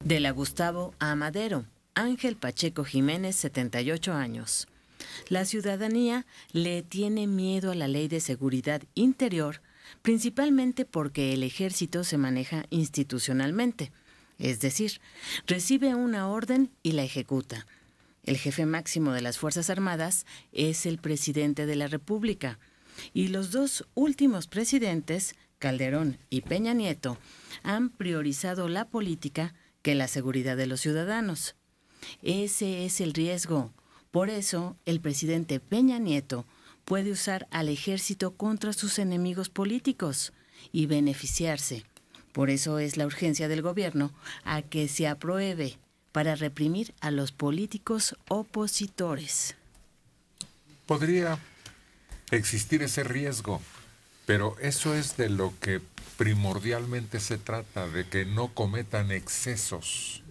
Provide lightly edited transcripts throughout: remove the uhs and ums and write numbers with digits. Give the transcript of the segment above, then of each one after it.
De la Gustavo a Madero, Ángel Pacheco Jiménez, 78 años. La ciudadanía le tiene miedo a la Ley de Seguridad Interior, principalmente porque el ejército se maneja institucionalmente, es decir, recibe una orden y la ejecuta. El jefe máximo de las Fuerzas Armadas es el presidente de la República, y los dos últimos presidentes, Calderón y Peña Nieto, han priorizado la política que la seguridad de los ciudadanos. Ese es el riesgo. Por eso, el presidente Peña Nieto puede usar al ejército contra sus enemigos políticos y beneficiarse. Por eso es la urgencia del gobierno a que se apruebe para reprimir a los políticos opositores. Podría existir ese riesgo, pero eso es de lo que primordialmente se trata, de que no cometan excesos.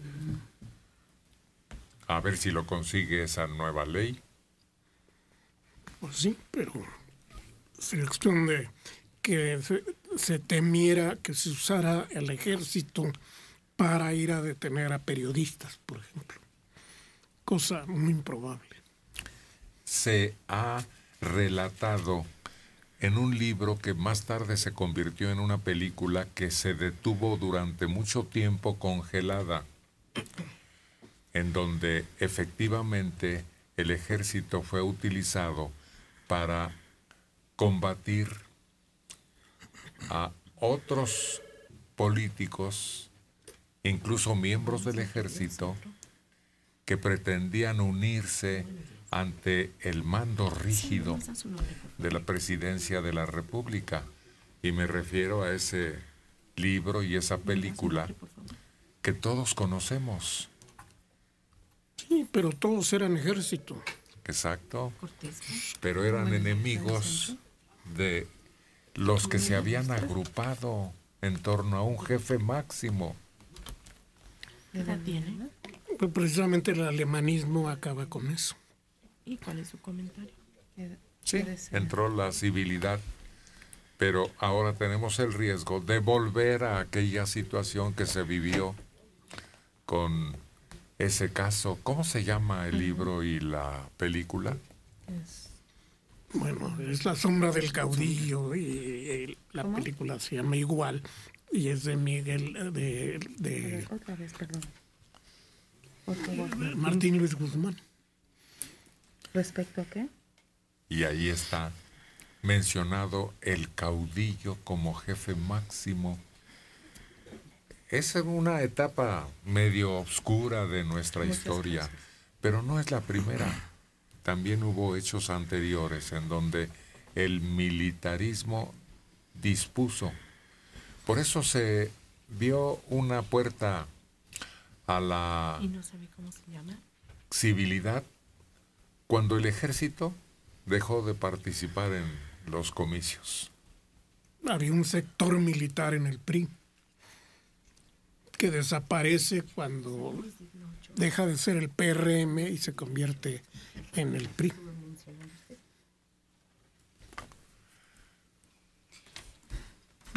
A ver si lo consigue esa nueva ley. Pues sí, pero sería cuestión de que se temiera que se usara el ejército para ir a detener a periodistas, por ejemplo. Cosa muy improbable. Se ha relatado en un libro que más tarde se convirtió en una película que se detuvo durante mucho tiempo congelada, en donde efectivamente el ejército fue utilizado para combatir a otros políticos, incluso miembros del ejército, que pretendían unirse ante el mando rígido de la presidencia de la República. Y me refiero a ese libro y esa película que todos conocemos. Sí, pero todos eran ejército. Exacto. Pero eran enemigos de los que se habían agrupado en torno a un jefe máximo. ¿Qué edad tiene? Pues precisamente el alemanismo acaba con eso. ¿Y cuál es su comentario? Sí, entró la civilidad, pero ahora tenemos el riesgo de volver a aquella situación que se vivió con ese caso. ¿Cómo se llama el libro y la película? Bueno, es La sombra del caudillo y la ¿Cómo? película se llama igual y es de Miguel, Otra vez, perdón. Por favor. Martín Luis Guzmán. ¿Respecto a qué? Y ahí está mencionado el caudillo como jefe máximo. Es una etapa medio oscura de nuestra historia, pero no es la primera. También hubo hechos anteriores en donde el militarismo dispuso. Por eso se vio una puerta a la ¿Y no sabe cómo se llama? civilidad cuando el ejército dejó de participar en los comicios. Había un sector militar en el PRI que desaparece cuando deja de ser el PRM y se convierte en el PRI.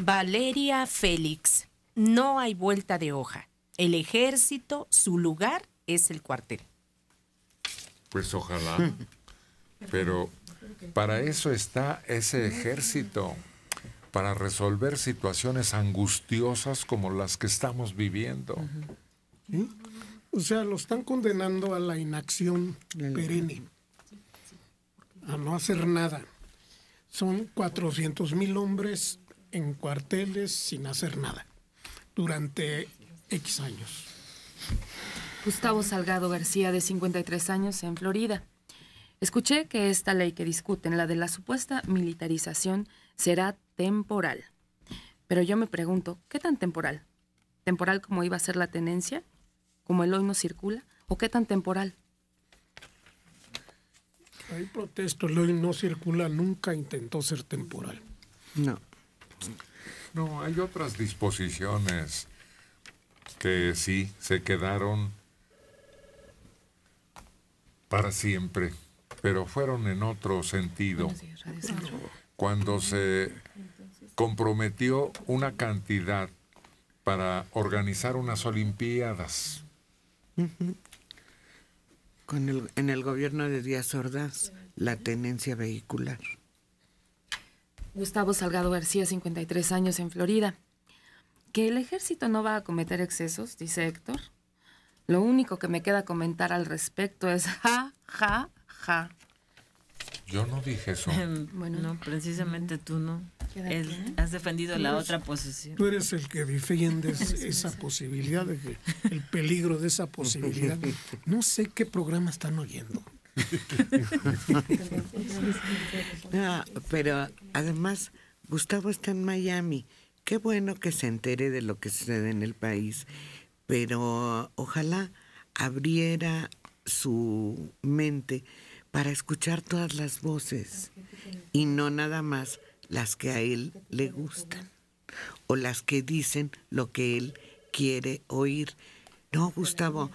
Valeria Félix. No hay vuelta de hoja. El ejército, su lugar es el cuartel. Pues ojalá, pero para eso está ese ejército, para resolver situaciones angustiosas como las que estamos viviendo. ¿Sí? O sea, lo están condenando a la inacción perenne, a no hacer nada. Son 400,000 hombres en cuarteles sin hacer nada durante X años. Gustavo Salgado García, de 53 años, en Florida. Escuché que esta ley que discuten, la de la supuesta militarización, será temporal. Pero yo me pregunto, ¿qué tan temporal? ¿Temporal como iba a ser la tenencia? ¿Como el hoy no circula? ¿O qué tan temporal? Ahí protesto, el hoy no circula, nunca intentó ser temporal. No. No, hay otras disposiciones que sí se quedaron para siempre, pero fueron en otro sentido. Cuando se comprometió una cantidad para organizar unas Olimpiadas. En el gobierno de Díaz Ordaz, la tenencia vehicular. Gustavo Salgado García, 53 años, en Florida. Que el ejército no va a cometer excesos, dice Héctor. Lo único que me queda comentar al respecto es ja, ja, ja. Yo no dije eso. Bueno, No, precisamente tú no. ¿Queda bien? Has defendido la otra posición. Tú eres el que defiendes esa posibilidad, de que el peligro de esa posibilidad. No sé qué programa están oyendo. No, pero además, Gustavo está en Miami. Qué bueno que se entere de lo que sucede en el país, pero ojalá abriera su mente para escuchar todas las voces y no nada más las que a él le gustan o las que dicen lo que él quiere oír. No, Gustavo,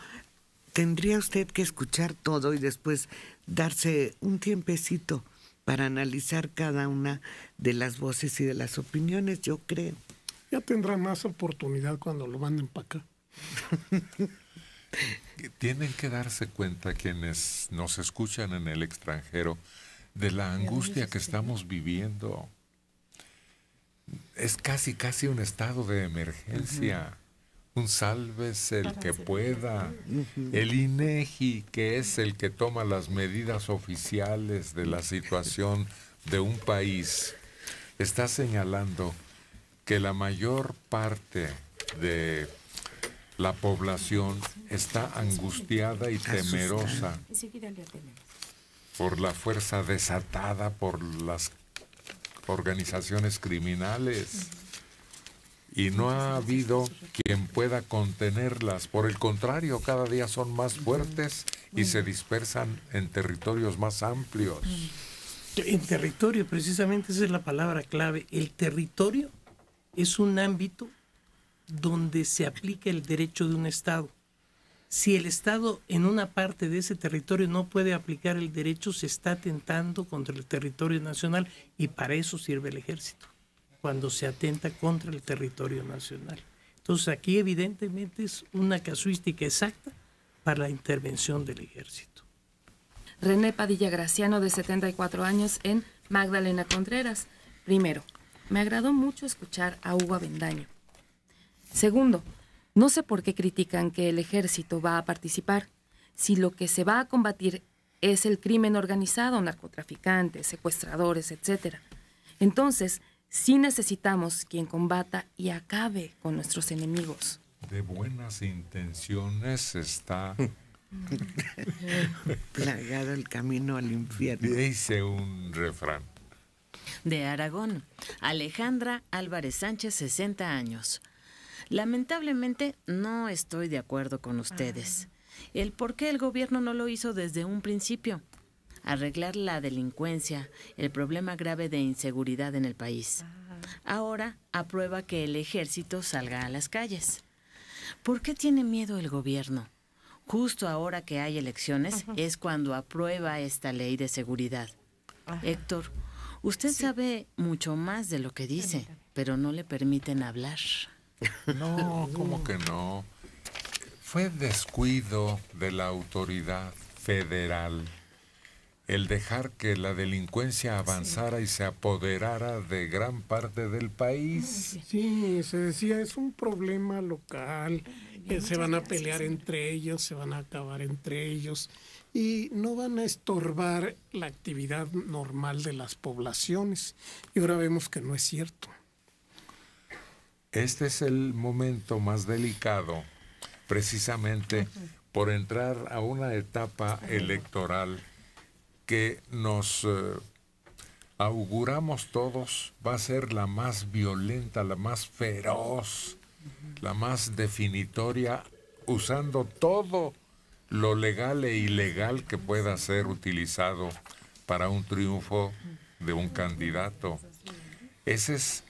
tendría usted que escuchar todo y después darse un tiempecito para analizar cada una de las voces y de las opiniones, yo creo. Ya tendrán más oportunidad cuando lo manden para acá. Tienen que darse cuenta quienes nos escuchan en el extranjero de la angustia que estamos viviendo. Es casi un estado de emergencia. Un sálvese el que pueda. El INEGI, que es el que toma las medidas oficiales de la situación de un país, está señalando que la mayor parte de la población está angustiada y temerosa por la fuerza desatada por las organizaciones criminales. Y no ha habido quien pueda contenerlas. Por el contrario, cada día son más fuertes y se dispersan en territorios más amplios. En territorio, precisamente esa es la palabra clave. El territorio es un ámbito donde se aplica el derecho de un Estado. Si el Estado en una parte de ese territorio no puede aplicar el derecho, se está atentando contra el territorio nacional, y para eso sirve el ejército, cuando se atenta contra el territorio nacional. Entonces aquí evidentemente es una casuística exacta para la intervención del ejército. René Padilla Graciano, de 74 años, en Magdalena Contreras. Primero, me agradó mucho escuchar a Hugo Avendaño. Segundo, no sé por qué critican que el ejército va a participar, si lo que se va a combatir es el crimen organizado, narcotraficantes, secuestradores, etc. Entonces, sí necesitamos quien combata y acabe con nuestros enemigos. De buenas intenciones está plagado el camino al infierno. Dice un refrán. De Aragón, Alejandra Álvarez Sánchez, 60 años. Lamentablemente no estoy de acuerdo con ustedes. El por qué el gobierno no lo hizo desde un principio. Arreglar la delincuencia, el problema grave de inseguridad en el país. Ahora aprueba que el ejército salga a las calles. ¿Por qué tiene miedo el gobierno? Justo ahora que hay elecciones es cuando aprueba esta ley de seguridad. Héctor, usted sabe mucho más de lo que dice, pero no le permiten hablar. No, ¿cómo que no? Fue descuido de la autoridad federal el dejar que la delincuencia avanzara y se apoderara de gran parte del país. Sí, se decía, es un problema local, se van a pelear entre ellos, se van a acabar entre ellos y no van a estorbar la actividad normal de las poblaciones. Y ahora vemos que no es cierto. Este es el momento más delicado, precisamente por entrar a una etapa electoral que nos auguramos todos va a ser la más violenta, la más feroz, la más definitoria, usando todo lo legal e ilegal que pueda ser utilizado para un triunfo de un candidato. Esa es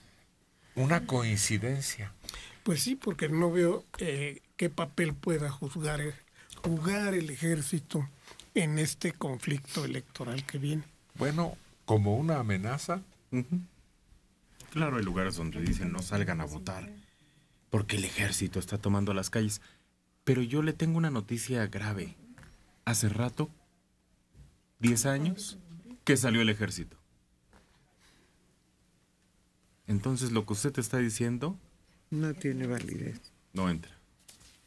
una coincidencia. Pues sí, porque no veo qué papel pueda jugar el ejército en este conflicto electoral que viene. Bueno, como una amenaza. Claro, hay lugares donde dicen no salgan a votar. porque el ejército está tomando las calles. Pero yo le tengo una noticia grave. Hace rato, 10 años, que salió el ejército. Entonces, lo que usted está diciendo No tiene validez. no entra.